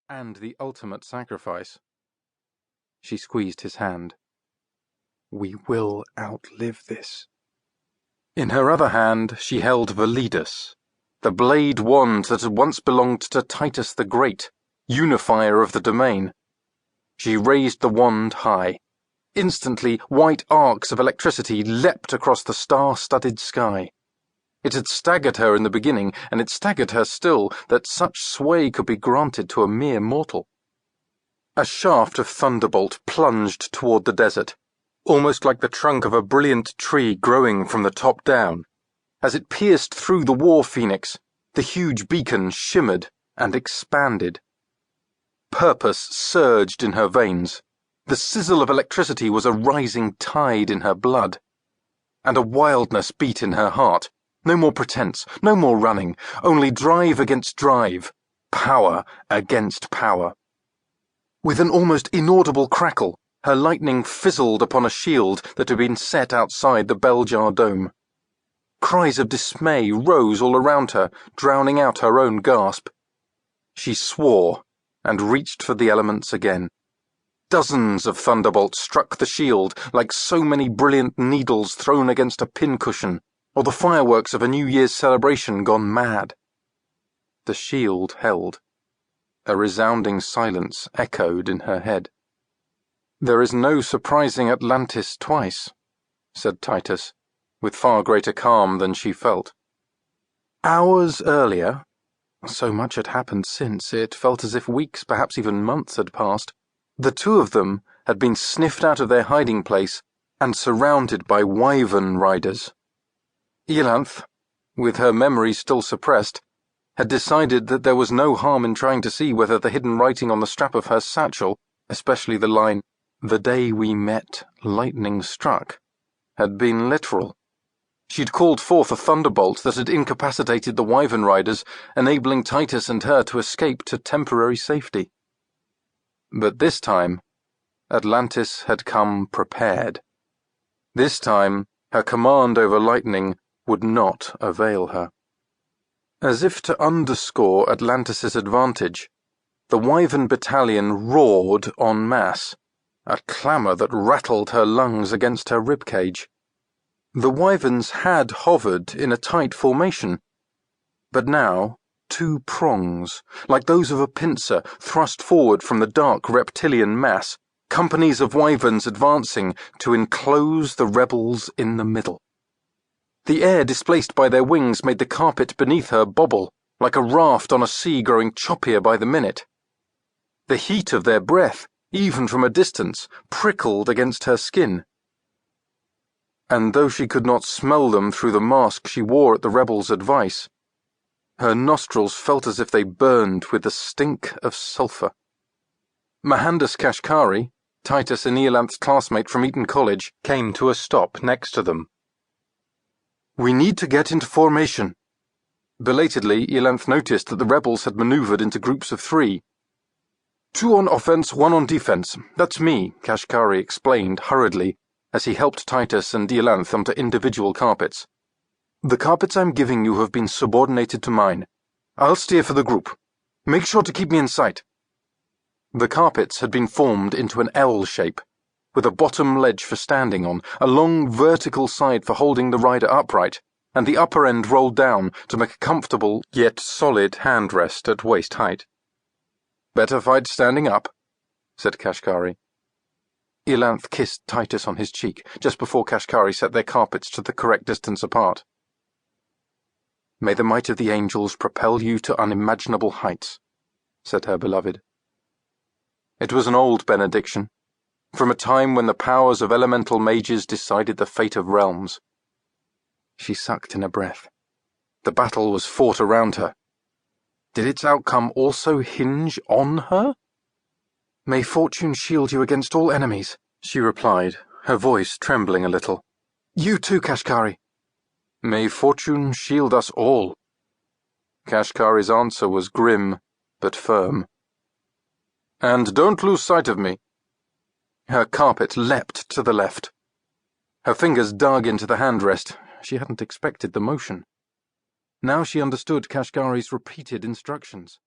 and the ultimate sacrifice. She squeezed his hand. We will outlive this. In her other hand she held Validus, the blade wand that had once belonged to Titus the Great, unifier of the domain. She raised the wand high. Instantly, white arcs of electricity leapt across the star-studded sky. It had staggered her in the beginning, and it staggered her still, that such sway could be granted to a mere mortal. A shaft of thunderbolt plunged toward the desert, almost like the trunk of a brilliant tree growing from the top down. As it pierced through the war phoenix, the huge beacon shimmered and expanded. Purpose surged in her veins. The sizzle of electricity was a rising tide in her blood. And a wildness beat in her heart. No more pretense, no more running, only drive against drive, power against power. With an almost inaudible crackle, her lightning fizzled upon a shield that had been set outside the bell-jar dome. Cries of dismay rose all around her, drowning out her own gasp. She swore and reached for the elements again. Dozens of thunderbolts struck the shield like so many brilliant needles thrown against a pincushion, or the fireworks of a New Year's celebration gone mad. The shield held. A resounding silence echoed in her head. There is no surprising Atlantis twice, said Titus, with far greater calm than she felt. Hours earlier, so much had happened since, it felt as if weeks, perhaps even months had passed, the two of them had been sniffed out of their hiding place and surrounded by wyvern riders. Iolanthe, with her memory still suppressed, had decided that there was no harm in trying to see whether the hidden writing on the strap of her satchel, especially the line, "The day we met, lightning struck," had been literal. She'd called forth a thunderbolt that had incapacitated the wyvern riders, enabling Titus and her to escape to temporary safety. But this time, Atlantis had come prepared. This time, her command over lightning would not avail her. As if to underscore Atlantis's advantage, the wyvern battalion roared en masse, a clamour that rattled her lungs against her ribcage. The wyverns had hovered in a tight formation, but now two prongs, like those of a pincer, thrust forward from the dark reptilian mass, companies of wyverns advancing to enclose the rebels in the middle. The air displaced by their wings made the carpet beneath her bobble, like a raft on a sea growing choppier by the minute. The heat of their breath, even from a distance, prickled against her skin. And though she could not smell them through the mask she wore at the rebels' advice, her nostrils felt as if they burned with the stink of sulphur. Mahandus Kashkari, Titus and Iolanthe's classmate from Eton College, came to a stop next to them. We need to get into formation. Belatedly, Iolanthe noticed that the rebels had manoeuvred into groups of 3. 2 on offense, 1 on defense. That's me, Kashkari explained hurriedly as he helped Titus and Iolanthe onto individual carpets. The carpets I'm giving you have been subordinated to mine. I'll steer for the group. Make sure to keep me in sight. The carpets had been formed into an L shape, with a bottom ledge for standing on, a long vertical side for holding the rider upright, and the upper end rolled down to make a comfortable yet solid handrest at waist height. Better fight standing up, said Kashkari. Iolanthe kissed Titus on his cheek just before Kashkari set their carpets to the correct distance apart. May the might of the angels propel you to unimaginable heights, said her beloved. It was an old benediction, from a time when the powers of elemental mages decided the fate of realms. She sucked in a breath. The battle was fought around her. Did its outcome also hinge on her? May fortune shield you against all enemies, she replied, her voice trembling a little. You too, Kashkari. May fortune shield us all. Kashkari's answer was grim, but firm. And don't lose sight of me. Her carpet leapt to the left. Her fingers dug into the handrest. She hadn't expected the motion. Now she understood Kashkari's repeated instructions.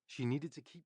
She needed to keep